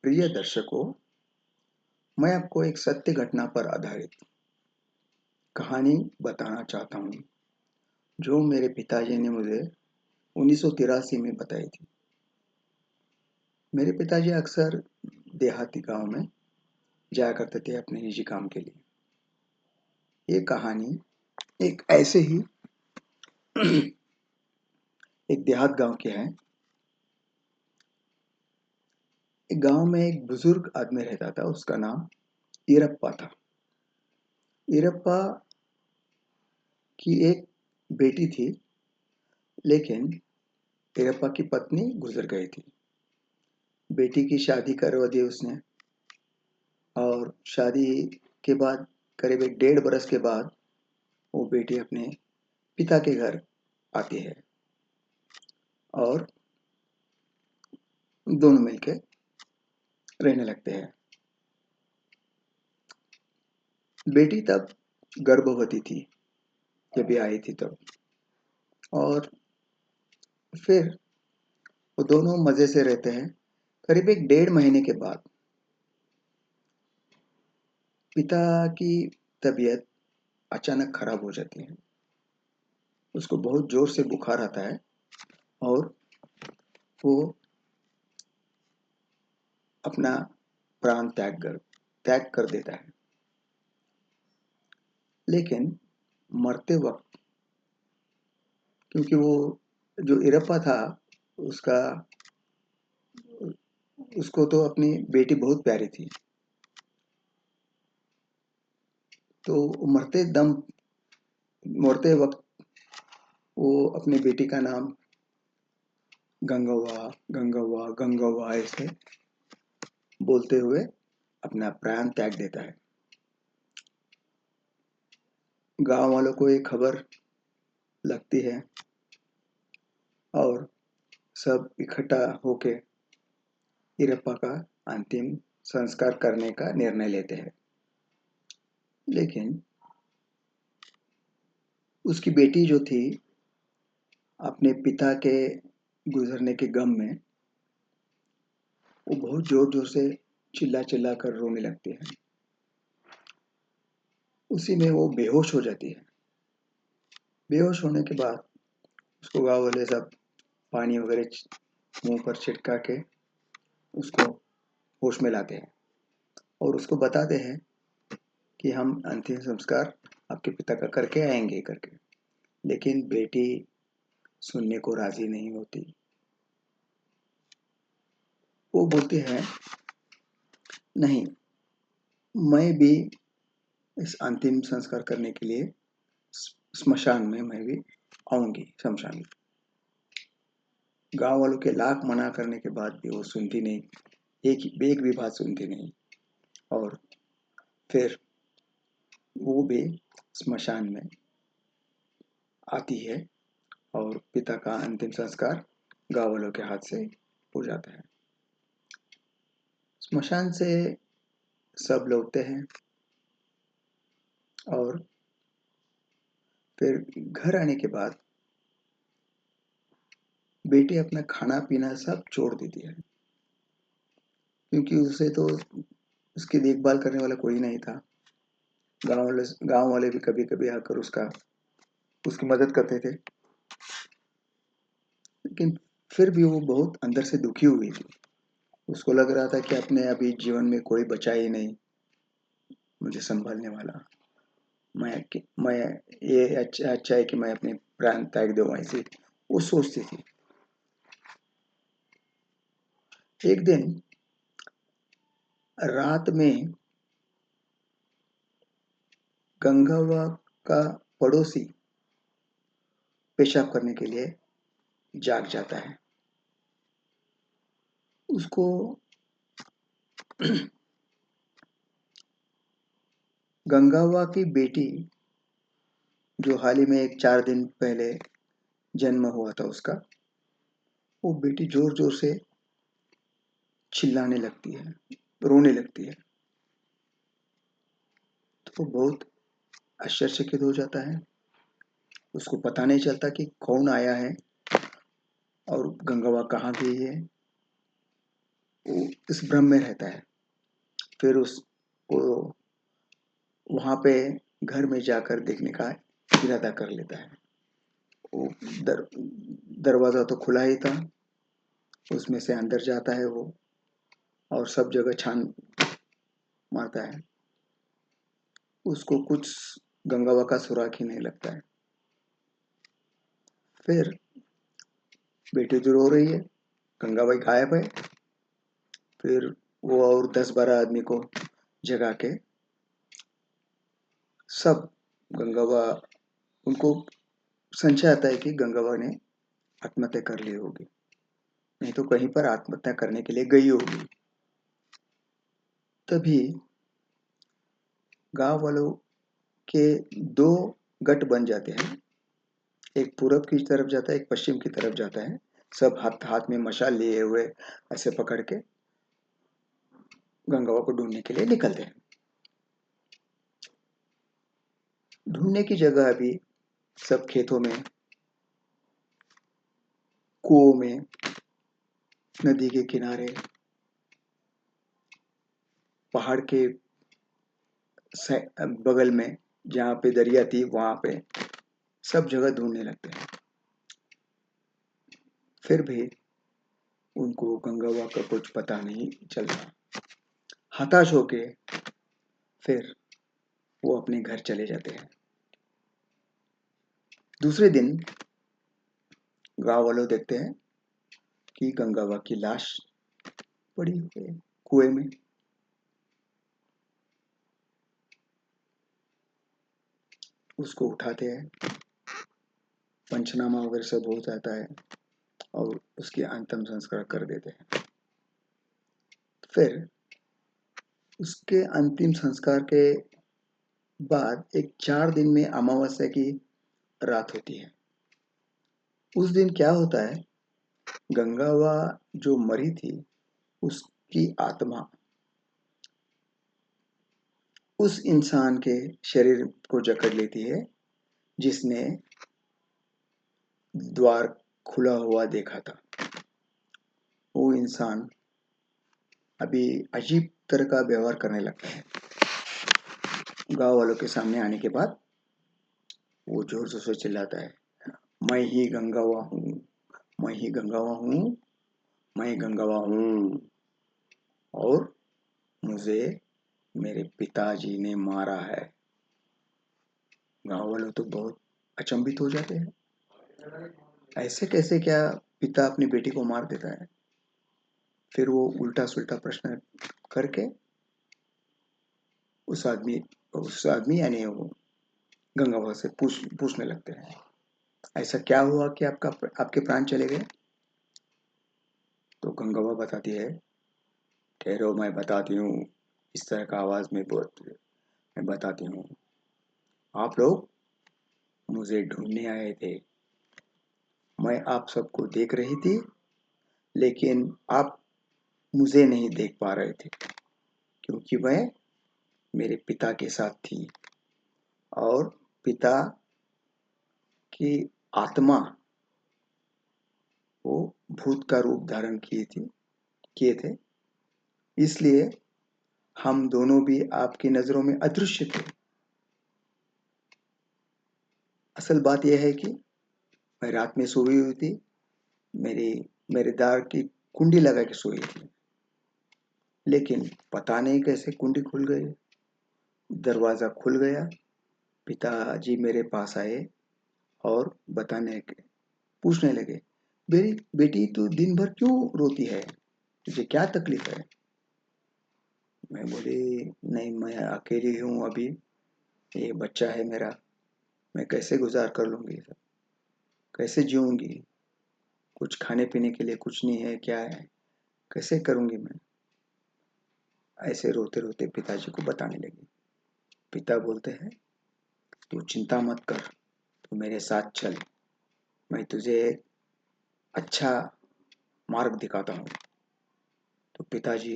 प्रिय दर्शकों, मैं आपको एक सत्य घटना पर आधारित कहानी बताना चाहता हूँ, जो मेरे पिताजी ने मुझे 1983 में बताई थी। मेरे पिताजी अक्सर देहाती गांव में जाया करते थे अपने निजी काम के लिए। ये कहानी एक ऐसे ही एक देहात गांव की है। एक गांव में एक बुजुर्ग आदमी रहता था, उसका नाम ईरप्पा था। ईरप्पा की एक बेटी थी, लेकिन ईरप्पा की पत्नी गुजर गई थी। बेटी की शादी करवा दी उसने, और शादी के बाद करीब 1.5 बरस के बाद वो बेटी अपने पिता के घर आती है और दोनों मिलके रहने लगते हैं। बेटी तब गर्भवती थी जब ये आई थी तब, और फिर वो दोनों मजे से रहते हैं। करीब 1.5 महीने के बाद पिता की तबीयत अचानक खराब हो जाती है। उसको बहुत जोर से बुखार आता है और वो अपना प्राण त्याग कर देता है। लेकिन मरते वक्त, क्योंकि वो जो इरप्पा था उसका उसको तो अपनी बेटी बहुत प्यारी थी, तो मरते वक्त वो अपनी बेटी का नाम गंगव्वा गंगव्वा गंगव्वा ऐसे बोलते हुए अपना प्राण त्याग देता है। गांव वालों को ये खबर लगती है और सब इकट्ठा होके ईरप्पा का अंतिम संस्कार करने का निर्णय लेते हैं। लेकिन उसकी बेटी जो थी, अपने पिता के गुजरने के गम में वो बहुत जोर जोर से चिल्ला चिल्ला कर रोने लगती है। उसी में वो बेहोश हो जाती है। बेहोश होने के बाद उसको गाँव वाले सब पानी वगैरह मुंह पर छिड़का के उसको होश में लाते हैं और उसको बताते हैं कि हम अंतिम संस्कार आपके पिता का करके आएंगे करके। लेकिन बेटी सुनने को राजी नहीं होती। वो बोलती है, नहीं, मैं भी इस अंतिम संस्कार करने के लिए स्मशान में मैं भी आऊंगी, शमशान में। गांव वालों के लाख मना करने के बाद भी वो सुनती नहीं, एक भी बात सुनती नहीं। और फिर वो भी स्मशान में आती है और पिता का अंतिम संस्कार गांव वालों के हाथ से हो जाता है। स्मशान से सब लौटते हैं और फिर घर आने के बाद बेटी अपना खाना पीना सब छोड़ देती है, क्योंकि उसे तो उसकी देखभाल करने वाला कोई नहीं था। गांव वाले भी कभी कभी आकर उसकी मदद करते थे, लेकिन फिर भी वो बहुत अंदर से दुखी हुई थी। उसको लग रहा था कि अपने अभी जीवन में कोई बचा ही नहीं मुझे संभालने वाला। मैं ये अच्छा है कि मैं अपने प्राण त्याग दूं, ऐसे वो सोचती थी। एक दिन रात में गंगावा का पड़ोसी पेशाब करने के लिए जाग जाता है। उसको गंगावा की बेटी, जो हाल ही में एक 4 दिन पहले जन्म हुआ था उसका, वो बेटी जोर जोर से चिल्लाने लगती है, रोने लगती है। तो वो बहुत आश्चर्यचकित हो जाता है। उसको पता नहीं चलता कि कौन आया है और गंगावा कहाँ गई है। वो इस भ्रम में रहता है। फिर वो वहाँ पे घर में जाकर देखने का इरादा कर लेता है। वो दरवाज़ा तो खुला ही था, उसमें से अंदर जाता है वो और सब जगह छान मारता है। उसको कुछ गंगावा का सुराग ही नहीं लगता है। फिर बेटी तो रो रही है, गंगाबाई गायब है। फिर वो और 10-12 आदमी को जगा के सब गंगावा, उनको संशय आता है कि गंगावा ने आत्महत्या कर ली होगी, नहीं तो कहीं पर आत्महत्या करने के लिए गई होगी। तभी गांव वालों के 2 गट बन जाते हैं। एक पूरब की तरफ जाता है, एक पश्चिम की तरफ जाता है। सब हाथ हाथ में मशाल लिए हुए ऐसे पकड़ के गंगावा को ढूंढने के लिए निकलते हैं। ढूंढने की जगह अभी सब खेतों में, कुओं में, नदी के किनारे, पहाड़ के बगल में जहाँ पे दरिया थी वहां पे सब जगह ढूंढने लगते हैं। फिर भी उनको गंगावा का कुछ पता नहीं चल रहा। हताश होके फिर वो अपने घर चले जाते हैं। दूसरे दिन गांव वालों देखते हैं कि गंगावा की लाश पड़ी हुई है कुएं में। उसको उठाते हैं, पंचनामा वगैरह सब हो जाता है और उसकी अंतिम संस्कार कर देते हैं। फिर उसके अंतिम संस्कार के बाद एक 4 दिन में अमावस्या की रात होती है। उस दिन क्या होता है, गंगावा जो मरी थी उसकी आत्मा उस इंसान के शरीर को जकड़ लेती है जिसने द्वार खुला हुआ देखा था। वो इंसान अभी अजीब तरह का व्यवहार करने लगता है। गांव वालों के सामने आने के बाद वो जोर से चिल्लाता है, मैं ही गंगावा हूँ, मैं ही गंगावा हूँ, मैं गंगावा हूँ और मुझे मेरे पिताजी ने मारा है। गांव वालों तो बहुत अचंभित हो जाते हैं, ऐसे कैसे, क्या पिता अपनी बेटी को मार देता है। फिर वो उल्टा सुल्टा प्रश्न करके उस आदमी यानी वो गंगावा से पूछने लगते हैं, ऐसा क्या हुआ कि आपके प्राण चले गए। तो गंगावा बताती है, ठहरो मैं बताती हूँ। इस तरह का आवाज में मैं बताती हूँ। आप लोग मुझे ढूंढने आए थे, मैं आप सबको देख रही थी लेकिन आप मुझे नहीं देख पा रहे थे क्योंकि मैं मेरे पिता के साथ थी और पिता की आत्मा वो भूत का रूप धारण किए थे, इसलिए हम दोनों भी आपकी नजरों में अदृश्य थे। असल बात यह है कि मैं रात में सोई हुई थी, मेरी मेरे दार की कुंडी लगा के सोई थी, लेकिन पता नहीं कैसे कुंडी खुल गई, दरवाजा खुल गया। पिताजी मेरे पास आए और पूछने लगे, मेरी बेटी तो दिन भर क्यों रोती है, तुझे क्या तकलीफ है। मैं बोली, नहीं मैं अकेली हूँ अभी, ये बच्चा है मेरा, मैं कैसे गुजार कर लूँगी, कैसे जीऊँगी, कुछ खाने पीने के लिए कुछ नहीं है, क्या है, कैसे करूँगी मैं। ऐसे रोते रोते पिताजी को बताने लगी। पिता बोलते हैं, तू चिंता मत कर, तू मेरे साथ चल, मैं तुझे एक अच्छा मार्ग दिखाता हूँ। तो पिताजी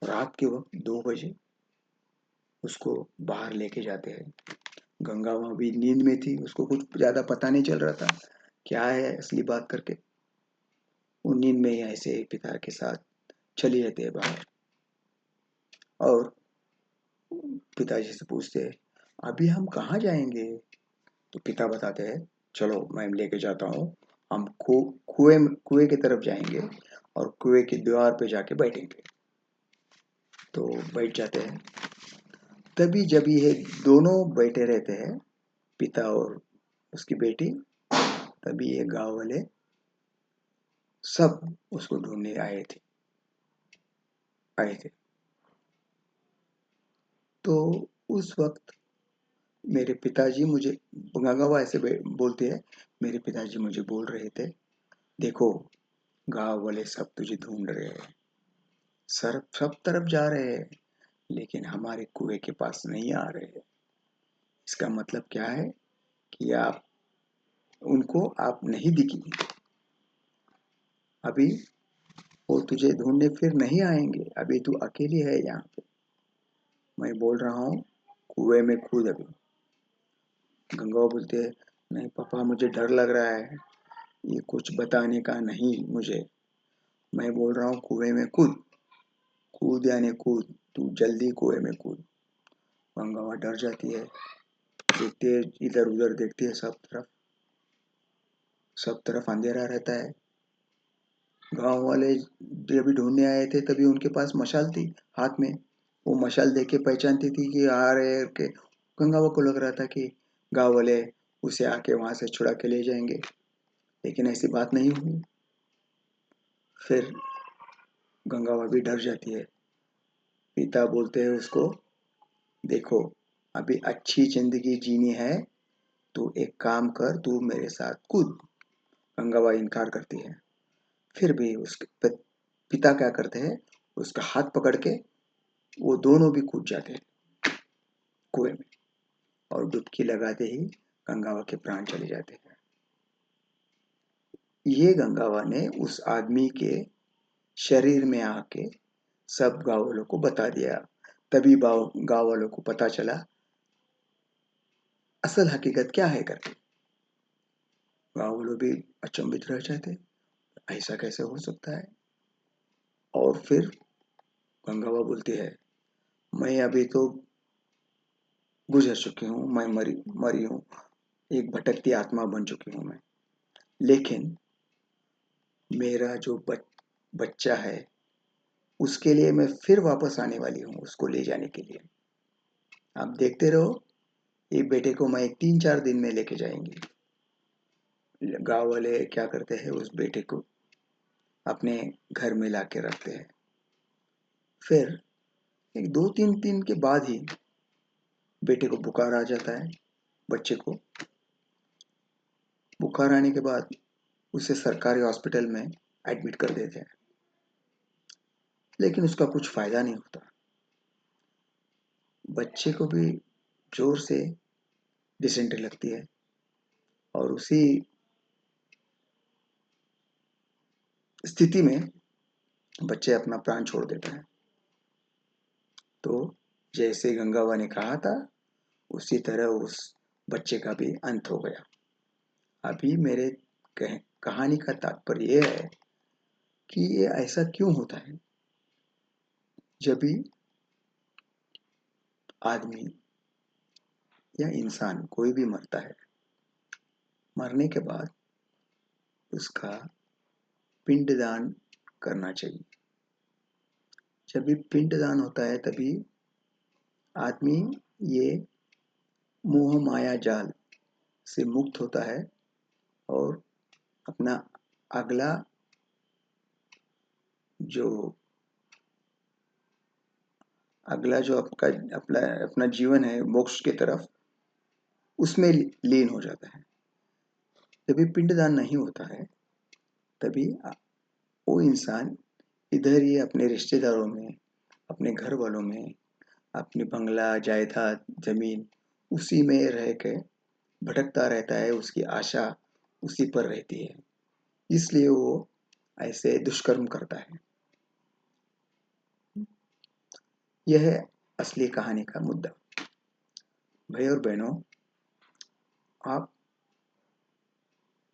रात के वक्त 2 बजे उसको बाहर लेके जाते हैं। गंगा वहां भी नींद में थी, उसको कुछ ज्यादा पता नहीं चल रहा था क्या है असली बात करके। वो नींद में ही ऐसे पिता के साथ चली जाती है बाहर और पिताजी से पूछते हैं, अभी हम कहाँ जाएंगे? तो पिता बताते हैं, चलो मैं लेके जाता हूँ, हम कुएं की तरफ जाएंगे और कुएं की दीवार पे जाके बैठेंगे। तो बैठ जाते हैं। तभी जब ये दोनों बैठे रहते हैं, पिता और उसकी बेटी, तभी ये गांव वाले सब उसको ढूंढने आए थे। तो उस वक्त मेरे पिताजी मुझे, गंगावा ऐसे बोलते हैं, मेरे पिताजी मुझे बोल रहे थे, देखो गांव वाले सब तुझे ढूंढ रहे हैं, सब तरफ जा रहे हैं, लेकिन हमारे कुएं के पास नहीं आ रहे हैं। इसका मतलब क्या है कि आप नहीं दिखी, अभी वो तुझे ढूंढने फिर नहीं आएंगे, अभी तू अकेली है यहाँ पे। मैं बोल रहा हूँ कुएं में कूद अभी। गंगा बोलते हैं, नहीं पापा मुझे डर लग रहा है, ये कुछ बताने का नहीं मुझे, मैं बोल रहा हूँ कुएं में कूद। कूद यानी कूद, तू जल्दी कुएं में कूद। गंगावा डर जाती है, देखती है इधर उधर, देखती है सब तरफ अंधेरा रहता है। गांव वाले जब ढूंढने आए थे तभी उनके पास मशाल थी हाथ में, वो मशाल देख के पहचानती थी कि आ रहे के। गंगावा को लग रहा था कि गांव वाले उसे आके वहां से छुड़ा के ले जाएंगे, लेकिन ऐसी बात नहीं हुई। फिर गंगावा भी डर जाती है। पिता बोलते हैं उसको, देखो अभी अच्छी जिंदगी जीनी है, तू एक काम कर, तू मेरे साथ कूद। गंगावा इनकार करती है। फिर भी उसके पिता क्या करते हैं, उसका हाथ पकड़ के वो दोनों भी कूद जाते हैं कुएं में, और डुबकी लगाते ही गंगावा के प्राण चले जाते हैं। ये गंगावा ने उस आदमी के शरीर में आके सब गांव वालों को बता दिया। तभी गांव वालों को पता चला असल हकीकत क्या है करके। गांव वालों भी अचंभित रह जाते, ऐसा कैसे हो सकता है। और फिर गंगावा बोलती है, मैं अभी तो गुजर चुकी हूँ, मैं मरी हूँ, एक भटकती आत्मा बन चुकी हूँ मैं, लेकिन मेरा जो बच्चा है उसके लिए मैं फिर वापस आने वाली हूँ, उसको ले जाने के लिए। आप देखते रहो, ये बेटे को मैं 3-4 दिन में लेके जाएंगे। गांव वाले क्या करते हैं, उस बेटे को अपने घर में लाके रखते हैं। फिर एक 2-3 दिन के बाद ही बेटे को बुखार आ जाता है। बच्चे को बुखार आने के बाद उसे सरकारी हॉस्पिटल में एडमिट कर देते हैं, लेकिन उसका कुछ फायदा नहीं होता। बच्चे को भी जोर से डिसेंट्री लगती है और उसी स्थिति में बच्चे अपना प्राण छोड़ देते हैं। तो जैसे गंगावा ने कहा था, उसी तरह उस बच्चे का भी अंत हो गया। अभी मेरे कहानी का तात्पर्य यह है कि ये ऐसा क्यों होता है, जब भी आदमी या इंसान कोई भी मरता है, मरने के बाद उसका पिंडदान करना चाहिए। जब भी पिंडदान होता है तभी आदमी ये मोह माया जाल से मुक्त होता है और अपना अगला जो जो आपका अपना अपना जीवन है मोक्ष की तरफ, उसमें लीन हो जाता है। जब भी पिंडदान नहीं होता है तभी वो इंसान इधर ही अपने रिश्तेदारों में, अपने घर वालों में, अपनी बंगला जायदाद जमीन, उसी में रह के भटकता रहता है, उसकी आशा उसी पर रहती है, इसलिए वो ऐसे दुष्कर्म करता है। यह है असली कहानी का मुद्दा। भाई और बहनों, आप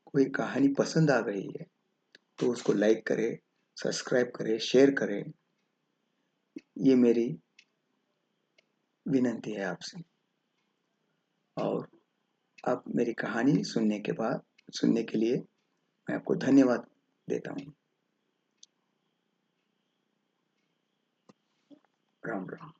कोई कहानी पसंद आ गई है तो उसको लाइक करें, सब्सक्राइब करें, शेयर करें, ये मेरी विनंती है आपसे। और आप मेरी कहानी सुनने के लिए मैं आपको धन्यवाद देता हूँ। राम राम।